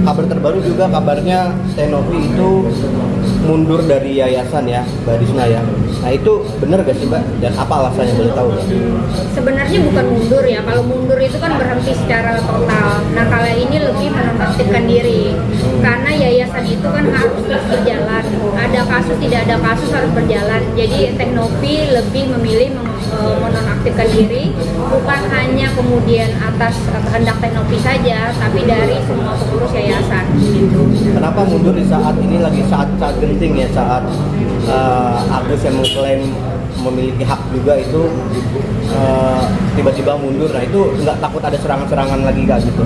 kabar terbaru juga kabarnya Tenovi itu mundur dari yayasan ya, Mbak Risna ya. Nah itu benar gak sih Mbak? Dan apa alasannya, boleh tahu Mbak? Sebenarnya bukan mundur ya, kalau mundur itu kan berhenti secara total. Nah kali ini lebih menonaktifkan diri, karena yayasan itu kan harus terus berjalan. Ada kasus, tidak ada kasus harus berjalan. Jadi Tenovi lebih memilih menonaktifkan diri, bukan hanya kemudian atas kehendak Tenovi saja, tapi dari semua pengurus yayasan. Gitu. Kenapa mundur di saat ini lagi saat genting ya, saat Agus yang mengklaim memiliki hak juga itu tiba-tiba mundur? Nah itu nggak takut ada serangan-serangan lagi kak gitu?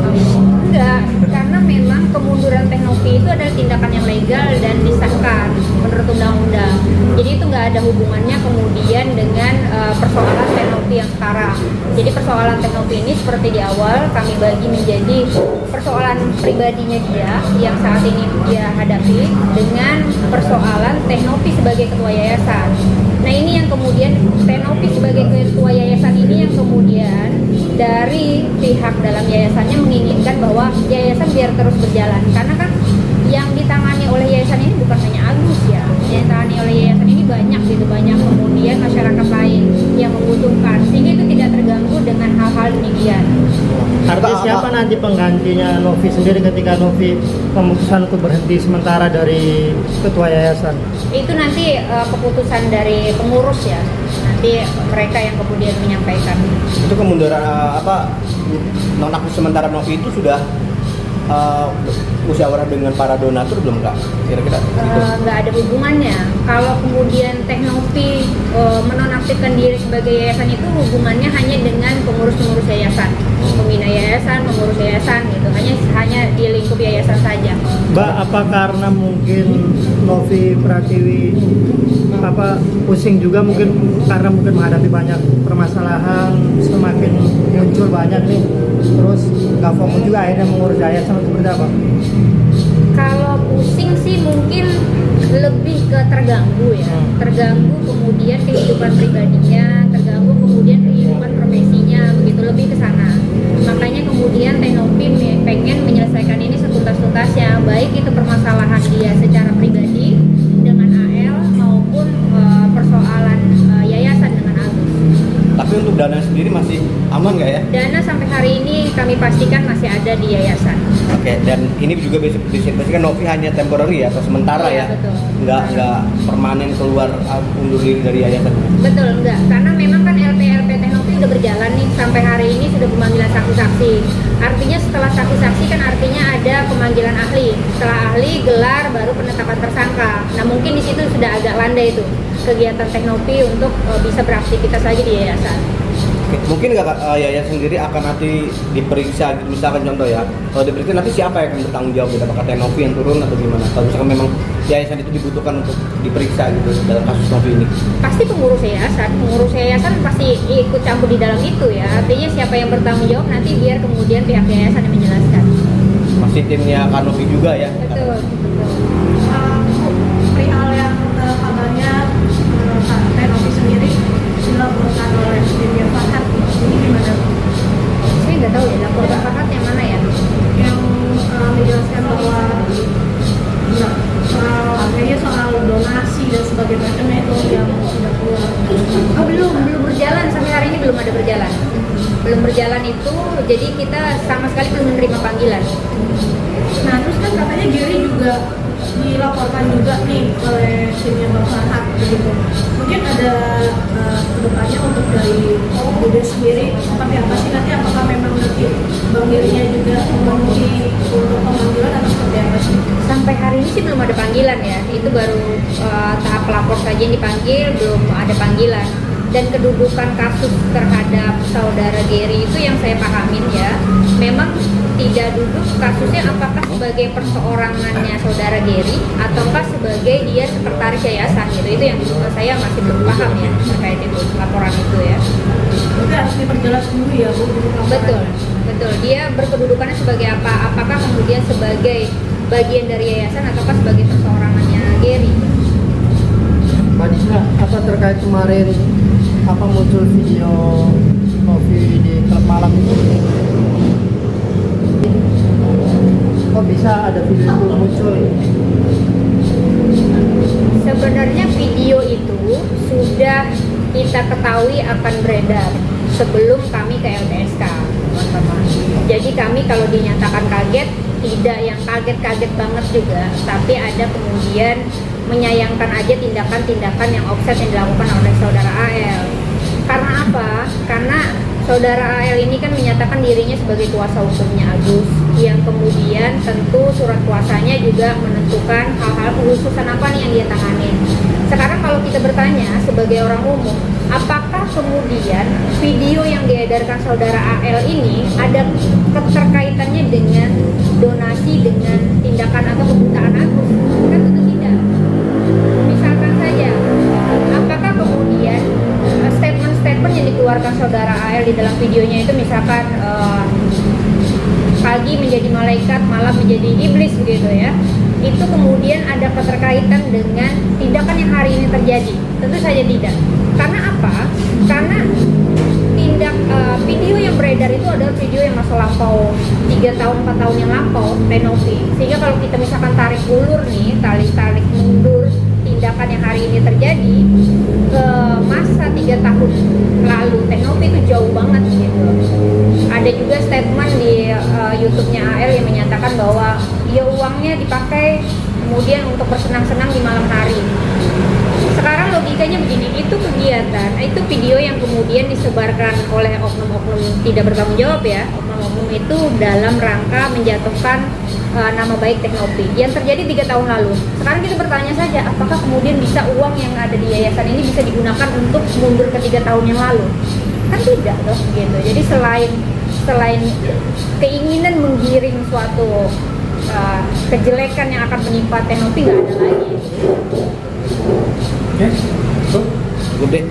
Enggak, karena memang kemunduran Tenovi itu adalah tindakan yang legal dan disahkan menurut undang-undang. Jadi itu nggak ada hubungannya kemudian dengan persoalan Tenovi yang sekarang. Jadi persoalan Tenovi ini seperti di awal kami bagi menjadi persoalan pribadinya dia yang saat ini dia hadapi dengan persoalan Tenovi sebagai ketua yayasan. Nah ini yang kemudian Tenovi sebagai ketua yayasan ini yang kemudian dari pihak dalam yayasannya menginginkan bahwa yayasan biar terus berjalan, karena kan yang ditangani oleh yayasan ini bukan hanya Agus ya, yang ditangani oleh yayasan ini banyak gitu, banyak kemudian masyarakat lain yang membutuhkan, sehingga itu tidak terganggu dengan hal-hal demikian. Artinya siapa nanti penggantinya Novi sendiri ketika Novi memutuskan untuk berhenti sementara dari ketua yayasan? Itu nanti keputusan dari pengurus ya, nanti mereka yang kemudian menyampaikan. Itu kemunduran nonaktif sementara Novi itu sudah musyawarah dengan para donatur belum kak? Kira-kira gitu? Nggak ada hubungannya. Kalau kemudian Tenovi menonaktifkan diri sebagai yayasan itu hubungannya hanya dengan pengurus-pengurus yayasan, pembina yayasan, pengurus yayasan gitu. Hanya di lingkup yayasan saja. Mbak, apa karena mungkin Novi Pratiwi pusing juga mungkin karena mungkin menghadapi banyak permasalahan, semakin muncul banyak nih, terus nggak fokus juga akhirnya mengurus yayasan untuk berapa? Kalau pusing sih mungkin lebih ke terganggu ya, terganggu kemudian kehidupan pribadinya, terganggu kemudian kehidupan profesinya, begitu, lebih ke sana. Makanya kemudian Tenovi pengen menyelesaikan ini setuntas-tuntasnya, baik itu permasalahan dia secara pribadi dengan AL maupun persoalan yayasan dengan Agus. Tapi untuk dana sendiri masih aman nggak ya? Dana sampai hari ini kami pastikan masih ada di yayasan. Oke, dan ini juga basically Novi hanya temporary ya, atau sementara Iya, ya? betul. Nggak permanen keluar undur diri dari yayasan? Betul, enggak. Karena memang kan LP Tenovi udah berjalan nih, sampai hari ini sudah pemanggilan saksi-saksi. Artinya setelah saksi-saksi kan artinya ada pemanggilan ahli. Setelah ahli, gelar, baru penetapan tersangka. Nah mungkin di situ sudah agak landai itu kegiatan Tenovi untuk bisa beraktivitas lagi di yayasan. Mungkin nggak yayasan sendiri akan nanti diperiksa gitu, misalkan contoh ya, kalau diperiksa nanti siapa yang akan bertanggung jawab gitu, apakah Tenovi yang turun atau gimana? Kalau misalkan memang yayasan itu dibutuhkan untuk diperiksa gitu dalam kasus Novi ini? Pasti pengurus yayasan pasti ikut campur di dalam itu ya. Artinya siapa yang bertanggung jawab nanti biar kemudian pihak yayasan yang menjelaskan. Masih timnya Kanovi juga ya? Betul. Perihal yang kabarnya Tenovi sendiri dilaporkan oleh Media Farhat, ini gimana? Saya nggak tahu ya, laporan Farhat yang mana ya? Yang menjelaskan bahwa soal donasi dan sebagainya itu yang sudah keluar. Oh belum berjalan, sampai hari ini belum ada berjalan. Belum berjalan itu, jadi kita sama sekali belum menerima panggilan. Nah terus kan katanya Giri juga dilaporkan juga nih oleh timnya Bang Farhat begitu. Mungkin ada kedepannya untuk dari Bude sendiri seperti apa sih nanti, apakah memang nanti Bang Girinya juga memenuhi untuk pemanggilan atau seperti apa sih? Sampai hari ini sih belum ada panggilan ya, itu baru tahap pelapor saja yang dipanggil, belum ada panggilan. Dan kedudukan kasus terhadap saudara Geri itu yang saya pahamin ya, memang tidak duduk kasusnya apakah sebagai perseorangannya saudara Geri ataukah sebagai dia sekretaris yayasan gitu. Itu yang saya masih belum paham ya terkait itu laporan itu ya. Berarti harus diperjelas dulu ya Bu. Betul. Dia berkedudukannya sebagai apa? Apakah kemudian sebagai bagian dari yayasan ataukah sebagai perseorangannya Geri? Mbak Dina, apa terkait kemarin muncul video Novi di klub malam itu? kok bisa ada video itu muncul? Sebenarnya video itu sudah kita ketahui akan beredar sebelum kami ke LPSK, teman-teman. Jadi kami kalau dinyatakan kaget, tidak yang kaget-kaget banget juga, tapi ada kemudian menyayangkan aja tindakan-tindakan yang offset yang dilakukan oleh saudara AL. Karena apa? Karena saudara AL ini kan menyatakan dirinya sebagai kuasa hukumnya Agus, yang kemudian tentu surat kuasanya juga menentukan hal-hal kekhususan apa nih yang dia tanganin. Sekarang kalau kita bertanya sebagai orang umum, apakah kemudian video yang diedarkan saudara AL ini ada keterkaitannya dengan donasi dengan tindakan atau kebutaan Agus? Kan tentu tidak. Misalkan saja, apakah kemudian statement-statement yang dikeluarkan saudara AL di dalam videonya itu misalkan pagi menjadi malaikat, malam menjadi iblis begitu ya, itu kemudian ada keterkaitan dengan tindakan yang hari ini terjadi? Tentu saja tidak. Karena apa? Karena video yang beredar itu adalah video yang masa lampau 3 tahun 4 tahun yang lampau Tenopi. Sehingga kalau kita misalkan tarik ulur nih, tarik mundur tindakan yang hari ini terjadi ke masa 3 tahun lalu, Tenopi itu jauh banget gitu. Ada juga statement di YouTube-nya AL yang menyatakan bahwa ya uangnya dipakai kemudian untuk bersenang-senang di malam hari. Sekarang logikanya begini, itu kegiatan, itu video yang kemudian disebarkan oleh oknum-oknum tidak bertanggung jawab ya, oknum-oknum itu dalam rangka menjatuhkan nama baik Teknopi yang terjadi 3 tahun lalu. Sekarang kita bertanya saja, apakah kemudian bisa uang yang ada di yayasan ini bisa digunakan untuk mundur ke 3 tahun yang lalu? Kan tidak toh gitu. Jadi selain keinginan menggiring suatu kejelekan yang akan menimpa Teknopi, nggak ada lagi. Oke, cukup deh.